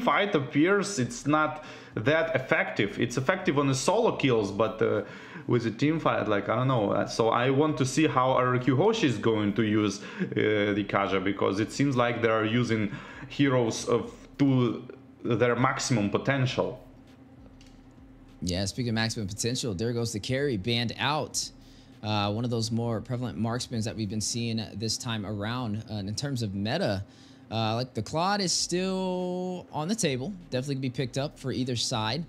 fight appears it's not that effective. It's effective on the solo kills, but with a team fight, like, I don't know. So I want to see how RRQ Hoshi is going to use the Kaja, because it seems like they are using heroes to their maximum potential. Yeah, speaking of maximum potential, there goes the carry, banned out. One of those more prevalent marksmen that we've been seeing this time around. In terms of meta, like the Claude is still on the table. Definitely can be picked up for either side.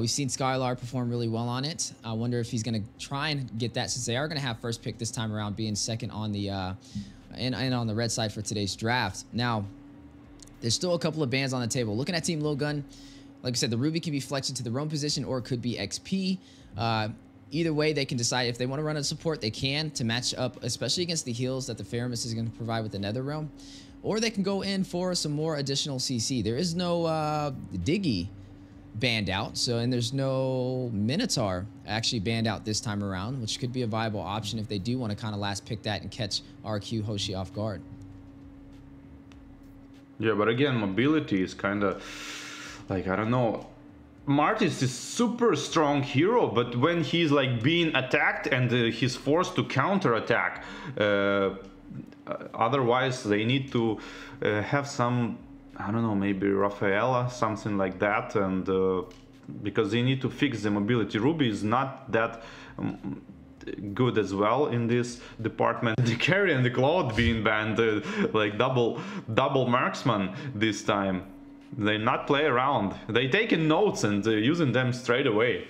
We've seen Skylar perform really well on it. I wonder if he's going to try and get that, since they are going to have first pick this time around, being second on the and on the red side for today's draft. Now, there's still a couple of bans on the table. Looking at Team LilGun, like I said, the Ruby can be flexed into the roam position, or it could be XP. Either way, they can decide if they want to run a support, they can, to match up, especially against the heals that the Faramis is going to provide with the Nether Realm. Or they can go in for some more additional CC. There is no Diggy banned out, and there's no Minotaur actually banned out this time around, which could be a viable option if they do want to kind of last pick that and catch RQ Hoshi off guard. Yeah, but again, mobility is kind of like, I don't know. Martis is super strong hero, but when he's like being attacked and he's forced to counter attack, otherwise they need to have some, I don't know, maybe Rafaela, something like that, and because they need to fix the mobility. Ruby is not that good as well in this department. The carry and the Cloud being banned, like double marksman this time. They not play around. They taking notes and using them straight away.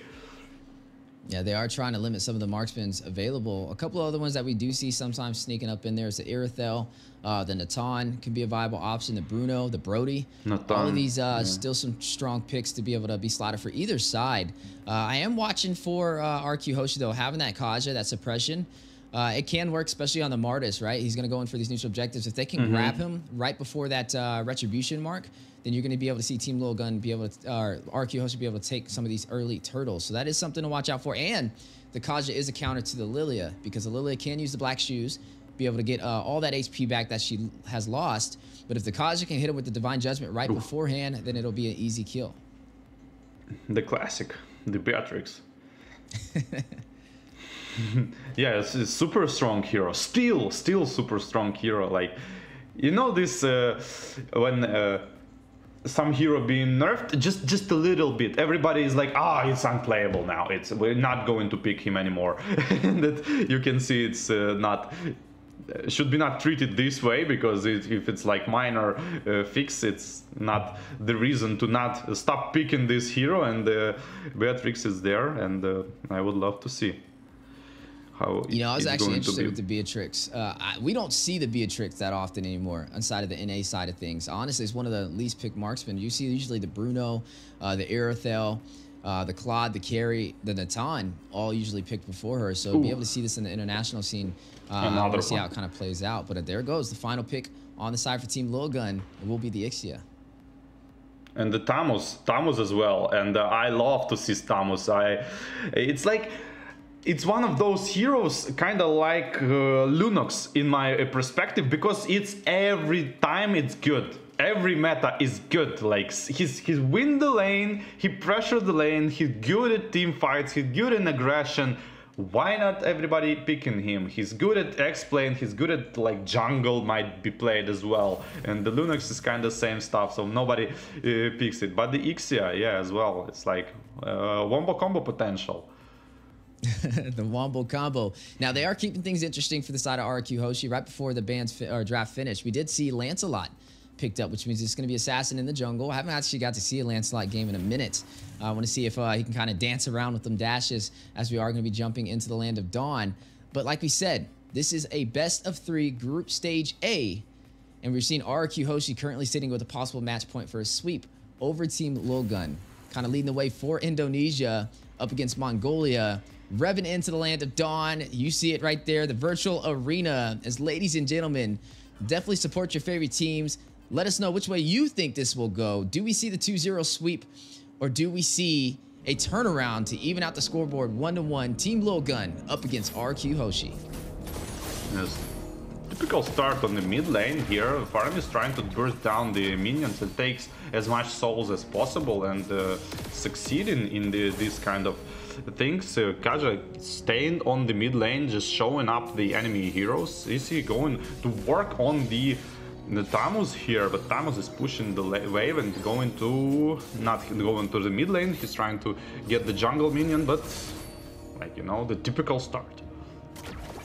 Yeah, they are trying to limit some of the marksmen available. A couple of other ones that we do see sometimes sneaking up in there is the Irithel, the Natan can be a viable option, the Bruno, the Brody. Natan, all of these still some strong picks to be able to be slotted for either side. I am watching for RQ Hoshi, though, having that Kaja, that suppression. It can work, especially on the Martis, right? He's going to go in for these neutral objectives. If they can grab him right before that retribution mark, then you're going to be able to see Team LilGun be able to, or RQ Hoshi be able to take some of these early turtles. So that is something to watch out for. And the Kaja is a counter to the Lilia, because the Lilia can use the black shoes, be able to get all that HP back that she has lost. But if the Kaja can hit him with the Divine Judgment right beforehand, then it'll be an easy kill. The classic, the Beatrix. Yeah, it's a super strong hero. Still super strong hero. Like, you know this when some hero being nerfed just a little bit, everybody is like, it's unplayable now. We're not going to pick him anymore. And that you can see it's not should be not treated this way, because if it's like minor fix, it's not the reason to not stop picking this hero. And Beatrix is there, and I would love to see. I was actually interested with the Beatrix. We don't see the Beatrix that often anymore inside of the NA side of things. Honestly, it's one of the least picked marksmen. You see usually the Bruno, the Irithel, the Claude, the Carry, the Natan, all usually picked before her. So be able to see this in the international scene, I want to see how it kind of plays out. But there goes the final pick on the side for Team LilGun. It will be the Ixia. And the Tamus as well. And I love to see Tamus. It's like, it's one of those heroes kind of like Lunox in my perspective, because it's every time it's good. Every meta is good. Like, he's win the lane, he pressured the lane, he's good at team fights, he's good in aggression. Why not everybody picking him? He's good at X-Plane, he's good at like jungle, might be played as well. And the Lunox is kind of same stuff, so nobody picks it. But the Ixia, yeah, as well. It's like wombo combo potential. The Wombo combo. Now, they are keeping things interesting for the side of RQ Hoshi. Right before the draft finished, we did see Lancelot picked up, which means it's going to be Assassin in the jungle. I haven't actually got to see a Lancelot game in a minute. I want to see if he can kind of dance around with them dashes, as we are going to be jumping into the Land of Dawn. But like we said, this is a best-of-3 group stage A, and we're seeing RQ Hoshi currently sitting with a possible match point for a sweep over Team LilGun, kind of leading the way for Indonesia up against Mongolia. Revving into the Land of Dawn. You see it right there, the virtual arena. As ladies and gentlemen, definitely support your favorite teams. Let us know which way you think this will go. Do we see the 2-0 sweep, or do we see a turnaround to even out the scoreboard 1-1? Team LilGun up against RQ Hoshi. Yes. typical start on the mid lane here. Farm is trying to burst down the minions and takes as much souls as possible and succeeding in this kind of things. Kaja staying on the mid lane, just showing up the enemy heroes. Is he going to work on the Tamus here? But Tamus is pushing the wave and going to not going to the mid lane. He's trying to get the jungle minion, but like, you know, the typical start.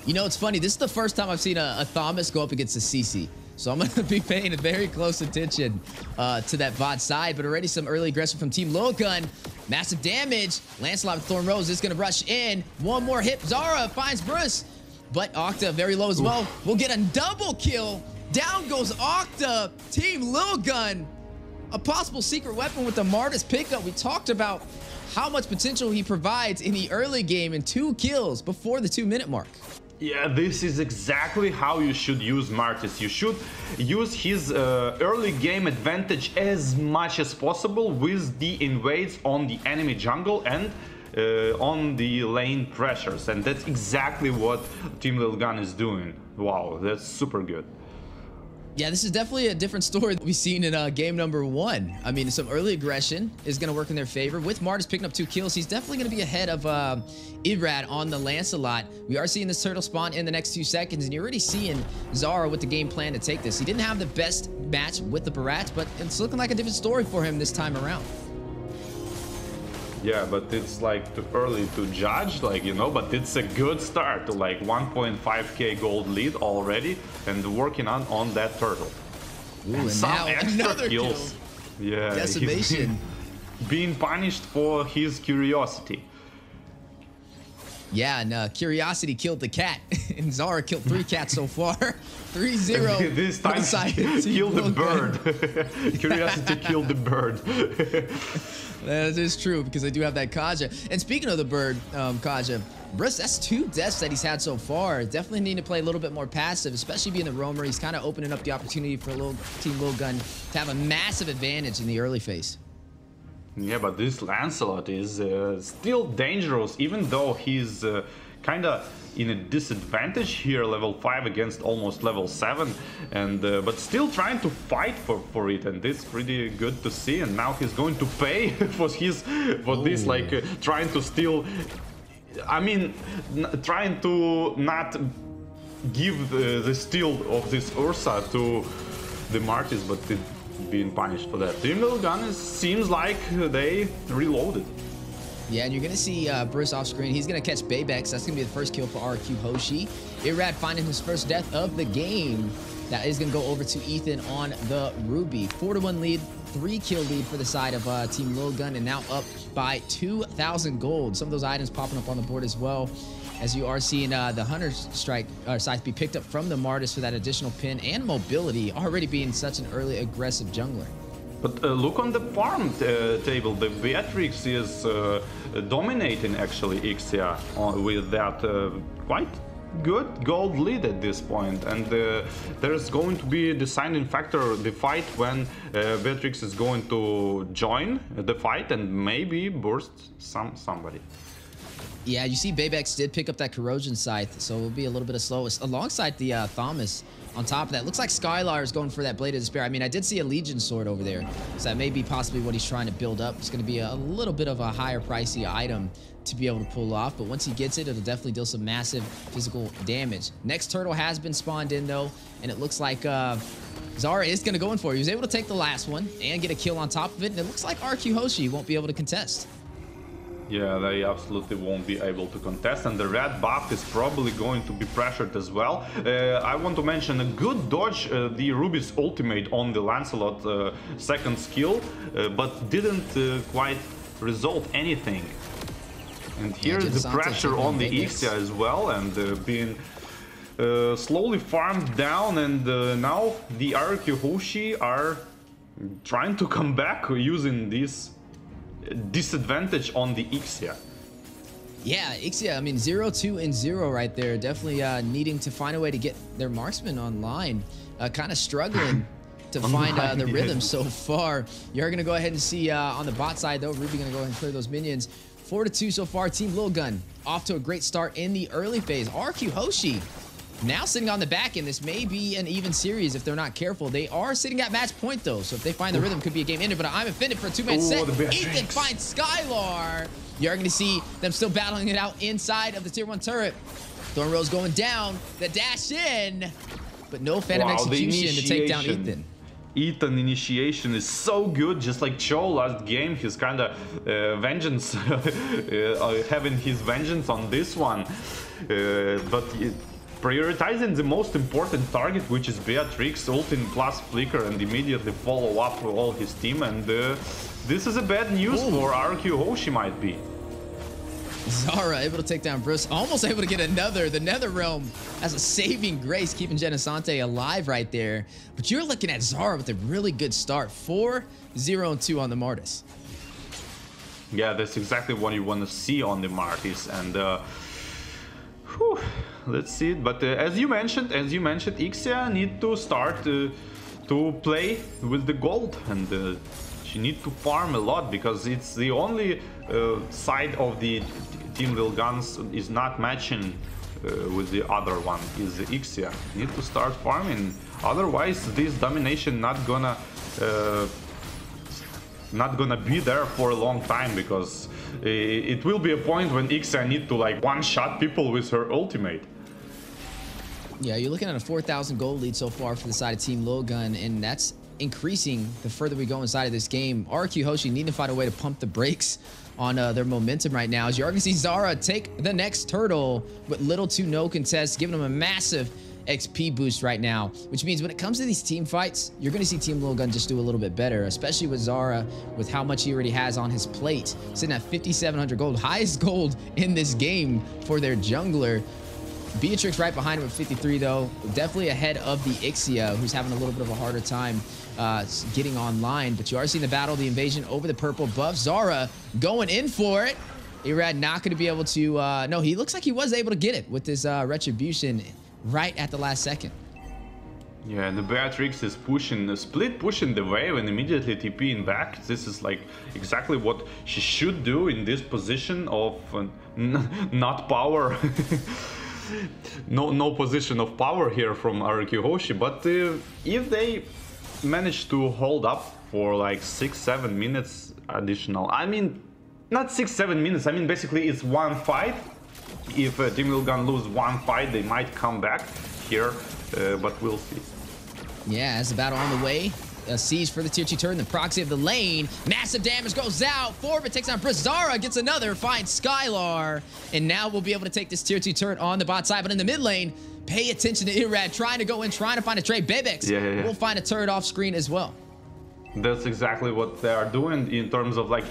You know, it's funny. This is the first time I've seen a Thomas go up against a CC. So I'm going to be paying a very close attention to that bot side. But already some early aggression from Team LilGun. Massive damage. Lancelot with Thorn Rose is going to rush in. One more hit. Zara finds Bruce. But Octa very low as well. We'll get a double kill. Down goes Octa. Team LilGun. A possible secret weapon with the Martis pickup. We talked about how much potential he provides in the early game and 2 kills before the 2-minute mark. Yeah, this is exactly how you should use Martis. You should use his early game advantage as much as possible with the invades on the enemy jungle and on the lane pressures. And that's exactly what Team LilGun is doing. Wow, that's super good. Yeah, this is definitely a different story that we've seen in game number 1. I mean, some early aggression is going to work in their favor. With Martis picking up 2 kills, he's definitely going to be ahead of Irad on the Lancelot. We are seeing this turtle spawn in the next 2 seconds, and you're already seeing Zara with the game plan to take this. He didn't have the best match with the Barats, but it's looking like a different story for him this time around. Yeah, but it's like too early to judge, like, you know, but it's a good start to like 1.5k gold lead already and working on that turtle. Ooh, and some now extra kills. Kill. Yeah, decimation. Being punished for his curiosity. Yeah, and Curiosity killed the cat, and Zara killed 3 cats so far. 3-0. This time killed the bird. Curiosity killed the bird. That is true, because I do have that Kaja. And speaking of the bird, Kaja, Bruce, that's 2 deaths that he's had so far. Definitely need to play a little bit more passive, especially being the roamer. He's kind of opening up the opportunity for Team LilGun to have a massive advantage in the early phase. Yeah, but this Lancelot is still dangerous, even though he's kind of in a disadvantage here, level 5 against almost level 7, and but still trying to fight for it, and it's pretty good to see. And now he's going to pay for this, like trying to steal. I mean, trying to not give the steal of this Ursa to the Martis, but being punished for that. Team LilGun seems like they reloaded. Yeah, and you're going to see Bruce off screen. He's going to catch Baybex. That's going to be the first kill for RRQ Hoshi. Irad finding his first death of the game. That is going to go over to Ethan on the Ruby. 4-1 lead, 3-kill lead for the side of Team LilGun, and now up by 2,000 gold. Some of those items popping up on the board as well, as you are seeing the Hunter Strike scythe be picked up from the Martis for that additional pin and mobility, already being such an early aggressive jungler. But look on the farm table, the Beatrix is dominating actually Ixia with that quite good gold lead at this point, and there's going to be a deciding factor, the fight, when Beatrix is going to join the fight and maybe burst somebody. Yeah, you see Baybex did pick up that Corrosion Scythe, so it'll be a little bit of slow alongside the Thomas. On top of that, looks like Skylar is going for that Blade of Despair. I mean, I did see a Legion Sword over there, so that may be possibly what he's trying to build up. It's going to be a little bit of a higher pricey item to be able to pull off, but once he gets it, it'll definitely deal some massive physical damage. Next turtle has been spawned in, though, and it looks like Zara is going to go in for it. He was able to take the last one and get a kill on top of it, and it looks like RRQ Hoshi won't be able to contest. Yeah, they absolutely won't be able to contest, and the red buff is probably going to be pressured as well. I want to mention a good dodge, the Ruby's ultimate on the Lancelot second skill, but didn't quite resolve anything. And here is the pressure on the Ixia as well, and being slowly farmed down, and now the RRQ Hoshi are trying to come back using this disadvantage on the Ixia. Yeah, Ixia, I mean, 0-2-0 right there. Definitely needing to find a way to get their marksman online. Kind of struggling to find the rhythm so far. You're going to go ahead and see on the bot side, though, Ruby going to go ahead and clear those minions. 4-2 so far. Team LilGun off to a great start in the early phase. RRQ Hoshi now sitting on the back end. This may be an even series if they're not careful. They are sitting at match point, though, so if they find the rhythm, could be a game ender, but I'm offended for a two-man set. Ethan finds Skylar. You're going to see them still battling it out inside of the tier 1 turret. Thorn Rose going down, the dash in, but no Phantom Execution to take down Ethan. Ethan initiation is so good, just like Cho last game. He's kind of vengeance, having his vengeance on this one, but prioritizing the most important target, which is Beatrix, ulting plus flicker, and immediately follow up with all his team. And this is a bad news for RRQ Hoshi, might be. Zara able to take down Bruce, almost able to get another. The Nether Realm as a saving grace, keeping Genesante alive right there. But you're looking at Zara with a really good start. 4-0-2 on the Martis. Yeah, that's exactly what you want to see on the Martis. And let's see it. But as you mentioned, Ixia need to start to play with the gold, and she need to farm a lot, because it's the only side of the team LilGun is not matching with the other one, is the Ixia. Need to start farming, otherwise this domination not gonna be there for a long time, because it will be a point when Ixia need to like one-shot people with her ultimate. Yeah, you're looking at a 4,000 gold lead so far for the side of Team LilGun, and that's increasing the further we go inside of this game. RRQ Hoshi need to find a way to pump the brakes on their momentum right now, as you're going to see Zara take the next turtle with little to no contest, giving them a massive XP boost right now, which means when it comes to these team fights, you're going to see Team LilGun just do a little bit better, especially with Zara, with how much he already has on his plate, sitting at 5,700 gold, highest gold in this game for their jungler. Beatrix right behind him at 53, though. Definitely ahead of the Ixia, who's having a little bit of a harder time getting online. But you are seeing the battle, the invasion over the purple buff. Zara going in for it. Irad not going to be able to... no, he looks like he was able to get it with his Retribution right at the last second. Yeah, and the Beatrix is pushing, split pushing the wave and immediately TPing back. This is like exactly what she should do in this position of not power. No position of power here from RRQ Hoshi, but if they manage to hold up for like 6-7 minutes additional, I mean, not 6-7 minutes, I mean basically it's one fight. If Team LilGun lose one fight, they might come back here, but we'll see. Yeah, as the battle on the way. A siege for the tier 2 turn, the proxy of the lane. Massive damage goes out. Forbit takes on Brizara, gets another, finds Skylar. And now we'll be able to take this tier 2 turret on the bot side. But in the mid lane, pay attention to Irad, trying to go in, trying to find a trade. Bebex will find a turret off screen as well. That's exactly what they are doing in terms of like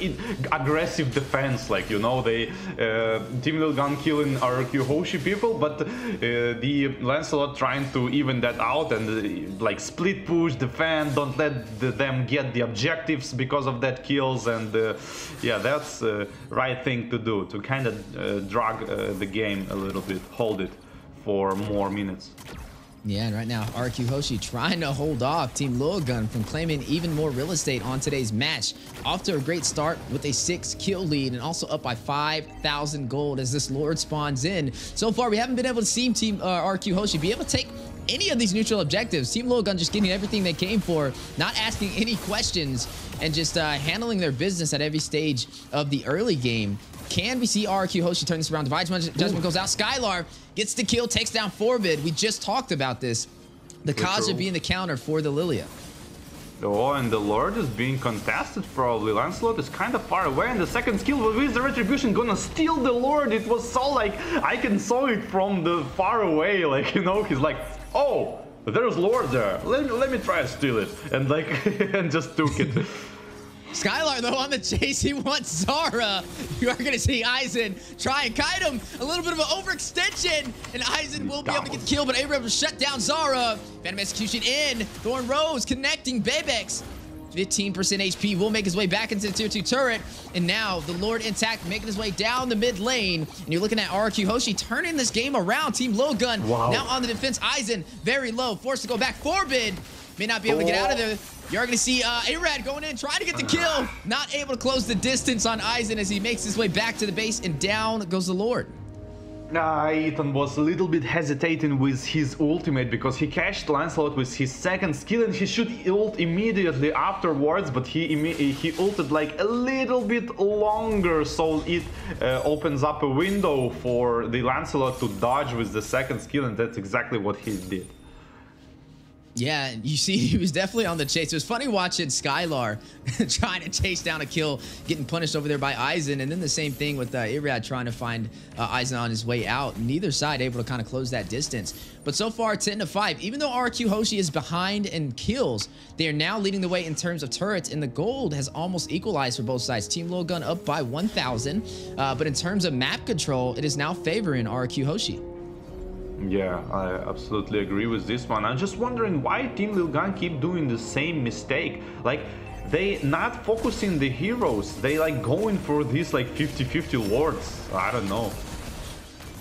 aggressive defense. Like, you know, they Team LilGun killing RRQ Hoshi people, but the Lancelot trying to even that out and like split push, defend, don't let them get the objectives because of that kills. And yeah, that's the right thing to do, to kind of drag the game a little bit, hold it for more minutes. Yeah, and right now, RRQ Hoshi trying to hold off Team LilGun from claiming even more real estate on today's match. Off to a great start with a 6-kill lead and also up by 5,000 gold as this Lord spawns in. So far, we haven't been able to see Team RRQ Hoshi be able to take any of these neutral objectives. Team LilGun just getting everything they came for, not asking any questions, and just handling their business at every stage of the early game. Can we see RRQ Hoshi turn this around? Divine Judgment goes out. Skylar gets the kill, takes down Forbid. We just talked about this. The Kaja being the counter for the Lilia. Oh, and the Lord is being contested probably. Lancelot is kind of far away, and the second skill with the Retribution gonna steal the Lord. It was so like, I can saw it from the far away, like, you know, he's like, oh, there's Lord there. Let me try to steal it. And like, and just took it. Skylar, though, on the chase, he wants Zara. You are going to see Aizen try and kite him. A little bit of an overextension, and Aizen will be able to get the kill, but Abraham will shut down Zara. Phantom Execution in. Thorn Rose connecting Bebex. 15% HP will make his way back into the tier 2 turret. And now the Lord intact, making his way down the mid lane. And you're looking at RRQ Hoshi turning this game around. Team LilGun now on the defense. Aizen very low, forced to go back. Forbid may not be able to get out of there. You're going to see Arad going in, trying to get the kill. Not able to close the distance on Aizen as he makes his way back to the base, and down goes the Lord. Ethan was a little bit hesitating with his ultimate because he cashed Lancelot with his second skill and he should ult immediately afterwards, but he ulted like a little bit longer, so it opens up a window for the Lancelot to dodge with the second skill, and that's exactly what he did. Yeah, you see, he was definitely on the chase. It was funny watching Skylar trying to chase down a kill, getting punished over there by Aizen, and then the same thing with Irad trying to find Aizen on his way out. Neither side able to kind of close that distance. But so far, 10-5. Even though RRQ Hoshi is behind in kills, they are now leading the way in terms of turrets, and the gold has almost equalized for both sides. Team LilGun up by 1,000, but in terms of map control, it is now favoring RRQ Hoshi. Yeah, I absolutely agree with this one. I'm just wondering why Team LilGun keep doing the same mistake. Like, they not focusing the heroes. They like going for these like 50-50 lords. I don't know.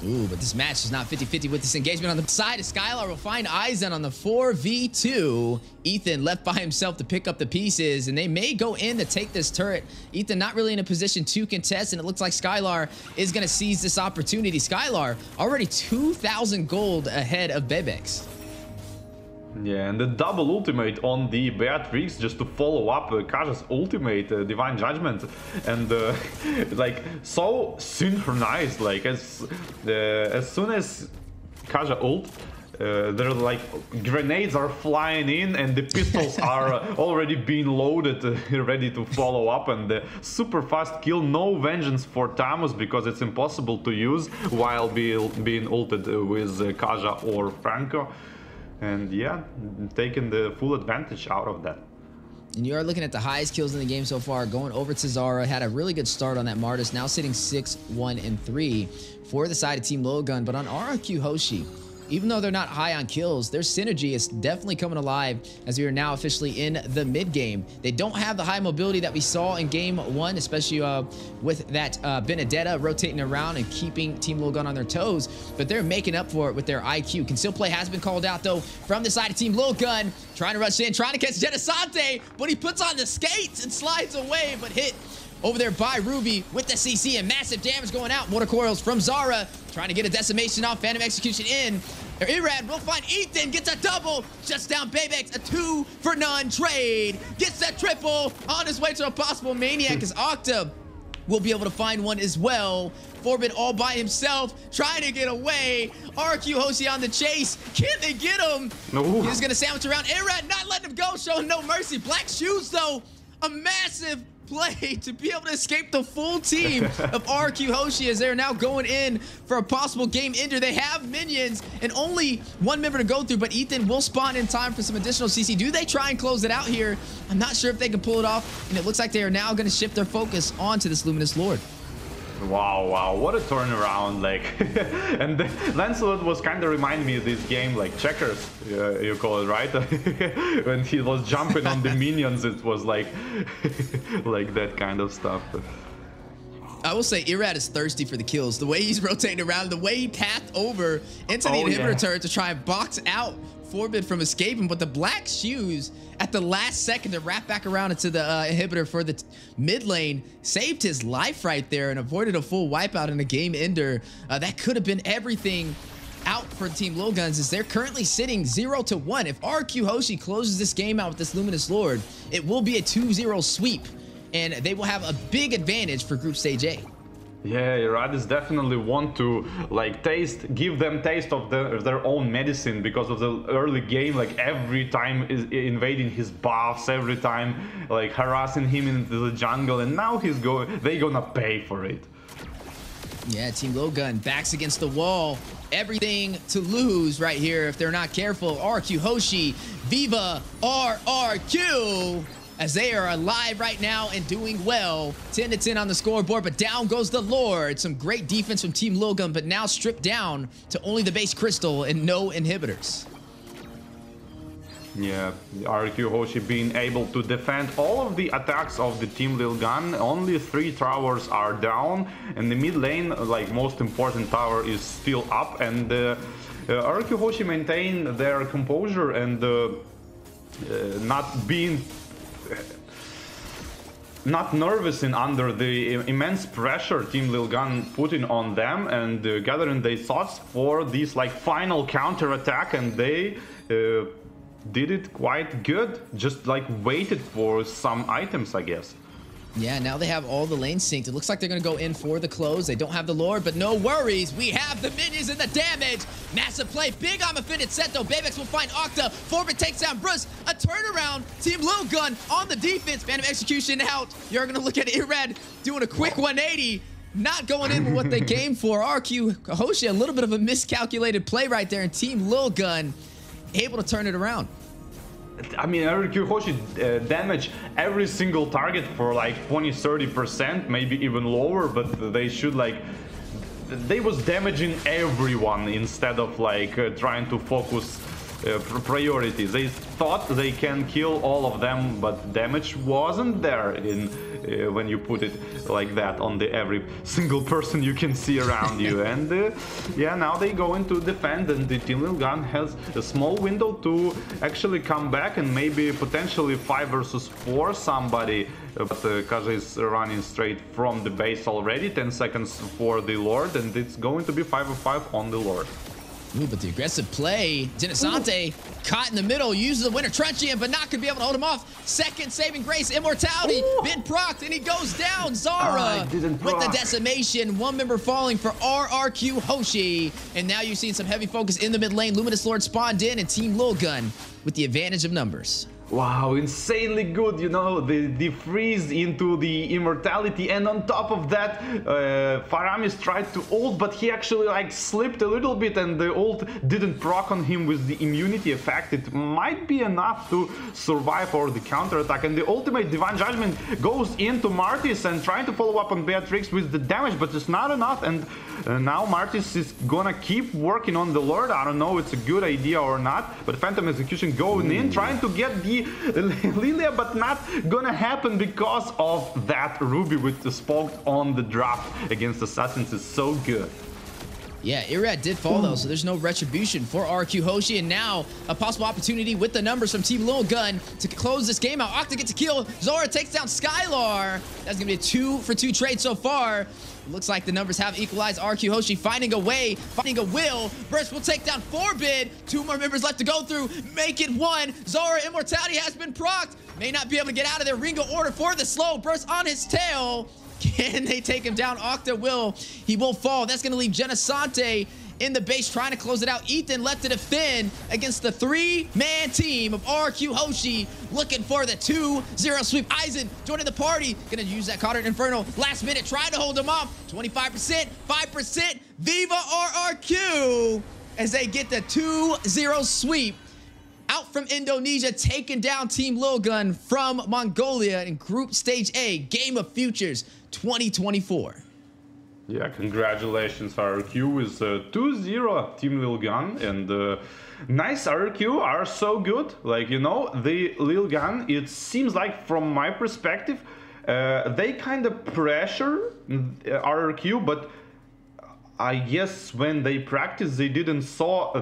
Ooh, but this match is not 50-50 with this engagement on the side. Skylar will find Aizen on the 4v2. Ethan left by himself to pick up the pieces, and they may go in to take this turret. Ethan not really in a position to contest, and it looks like Skylar is going to seize this opportunity. Skylar already 2,000 gold ahead of Bebex. Yeah, and the double ultimate on the Beatrix just to follow up Kaja's ultimate, Divine Judgment, and like so synchronized. Like as soon as Kaja ult, they're like grenades are flying in, and the pistols are already being loaded, ready to follow up, and the super fast kill. No vengeance for Tamus because it's impossible to use while being ulted with Kaja or Franco. And yeah, taking the full advantage out of that. And you are looking at the highest kills in the game so far, going over to Zara. Had a really good start on that Martis, now sitting 6-1-3 for the side of Team LilGun. But on RRQ Hoshi, even though they're not high on kills, their synergy is definitely coming alive as we are now officially in the mid game. They don't have the high mobility that we saw in game one, especially with that Benedetta rotating around and keeping Team LilGun on their toes, but they're making up for it with their IQ. Conceal play has been called out though from the side of Team LilGun, trying to rush in, trying to catch Genesante, but he puts on the skates and slides away, but hit over there by Ruby with the CC and massive damage going out. Mortar coils from Zara, trying to get a decimation off, Phantom Execution in. Irad will find Ethan, gets a double, shuts down Bebex, a 2-for-none trade, gets that triple, on his way to a possible Maniac as Octa will be able to find one as well. Forbid all by himself, trying to get away. RRQ Hoshi on the chase. Can they get him? No. He's gonna sandwich around. Irad not letting him go, showing no mercy. Black shoes though, a massive play to be able to escape the full team of RRQ Hoshi as they're now going in for a possible game ender. They have minions and only one member to go through, but Ethan will spawn in time for some additional CC. Do they try and close it out here? I'm not sure if they can pull it off, and it looks like they are now going to shift their focus onto this Luminous Lord. Wow, what a turnaround, like. And Lancelot was kind of reminding me of this game, like Checkers, you call it, right? When he was jumping on the minions, it was like like that kind of stuff. I will say Irad is thirsty for the kills. The way he's rotating around, the way he pathed over into the inhibitor turret to try and box out Forbid from escaping, but the black shoes at the last second to wrap back around into the inhibitor for the mid lane saved his life right there and avoided a full wipeout in a game ender. That could have been everything out for Team LilGuns as they're currently sitting 0-1. If RRQ Hoshi closes this game out with this Luminous Lord, it will be a 2-0 sweep, and they will have a big advantage for Group Stage A. Yeah, Radis definitely want to like give them taste of their own medicine because of the early game. Like every time is invading his buffs, every time like harassing him into the jungle, and now they gonna pay for it. Yeah, Team LilGun backs against the wall. Everything to lose right here if they're not careful. RRQ Hoshi, Viva RRQ! As they are alive right now and doing well. 10-10 on the scoreboard, but down goes the Lord. Some great defense from Team LilGun, but now stripped down to only the base crystal and no inhibitors. Yeah, RRQ Hoshi being able to defend all of the attacks of the Team LilGun. Only 3 towers are down, and the mid lane, like most important tower, is still up. And RRQ Hoshi maintain their composure and not being not nervous and under the immense pressure Team LilGun putting on them, and gathering their thoughts for this like final counter attack, and they did it quite good. Just like waited for some items, I guess. Yeah, now they have all the lanes synced. It looks like they're going to go in for the close. They don't have the Lord, but no worries. We have the minions and the damage. Massive play. Big on fitted set, though. Bayvex will find Octa. Forbit takes down Bruce. A turnaround. Team LilGun on the defense. Phantom Execution out. You're going to look at Irad doing a quick 180. Not going in with what they came for. RRQ Hoshi, a little bit of a miscalculated play right there. And Team LilGun able to turn it around. I mean, RRQ Hoshi damage every single target for like 20-30%, maybe even lower, but they should like... They was damaging everyone instead of like trying to focus priorities. They thought they can kill all of them, but damage wasn't there in when you put it like that on the every single person you can see around you. And yeah, now they go into defend, and the Team LilGun has a small window to actually come back and maybe potentially 5 versus 4 somebody. But Kaja is running straight from the base already. 10 seconds for the Lord, and it's going to be 5v5 on the Lord. Ooh, but the aggressive play, Genesante caught in the middle, uses the Winter Truncheon, but not gonna be able to hold him off. Second saving grace, Immortality, been procced, and he goes down. Zara with the decimation, one member falling for RRQ Hoshi. And now you're seeing some heavy focus in the mid lane. Luminous Lord spawned in, and Team LilGun with the advantage of numbers. Wow, insanely good, you know, the freeze into the immortality, and on top of that, Faramis tried to ult, but he actually like slipped a little bit, and the ult didn't proc on him with the immunity effect. It might be enough to survive or the counter attack, and the ultimate Divine Judgment goes into Martis and trying to follow up on Beatrix with the damage, but it's not enough. And now Martis is gonna keep working on the Lord. I don't know if it's a good idea or not, but Phantom Execution going in, trying to get the Lilia, but not gonna happen because of that Ruby with the spoke on the drop against Assassins is so good. Yeah, Irad did fall though, so there's no retribution for RRQ Hoshi, and now a possible opportunity with the numbers from Team LilGun to close this game out. Octa gets a kill, Zora takes down Skylar. That's gonna be a 2-for-2 trade so far. Looks like the numbers have equalized. RRQ Hoshi finding a way, finding a will. Burst will take down Forbid. 2 more members left to go through. Make it 1. Zora Immortality has been procced. May not be able to get out of there. Ringo order for the slow. Burst on his tail. Can they take him down? Octa will. He will fall. That's going to leave Genesante in the base trying to close it out. Ethan left to defend against the 3-man team of RRQ Hoshi, looking for the 2-0 sweep. Aizen joining the party, gonna use that Cauldron Inferno last minute, trying to hold him off. 25%, 5%, Viva RRQ as they get the 2-0 sweep out from Indonesia, taking down Team LilGun from Mongolia in Group Stage A, Game of Futures 2024. Yeah, congratulations, RRQ with 2-0 Team LilGun, and nice. RRQ are so good. Like, you know, the LilGun, it seems like from my perspective, they kind of pressure RRQ, but I guess when they practice, they didn't saw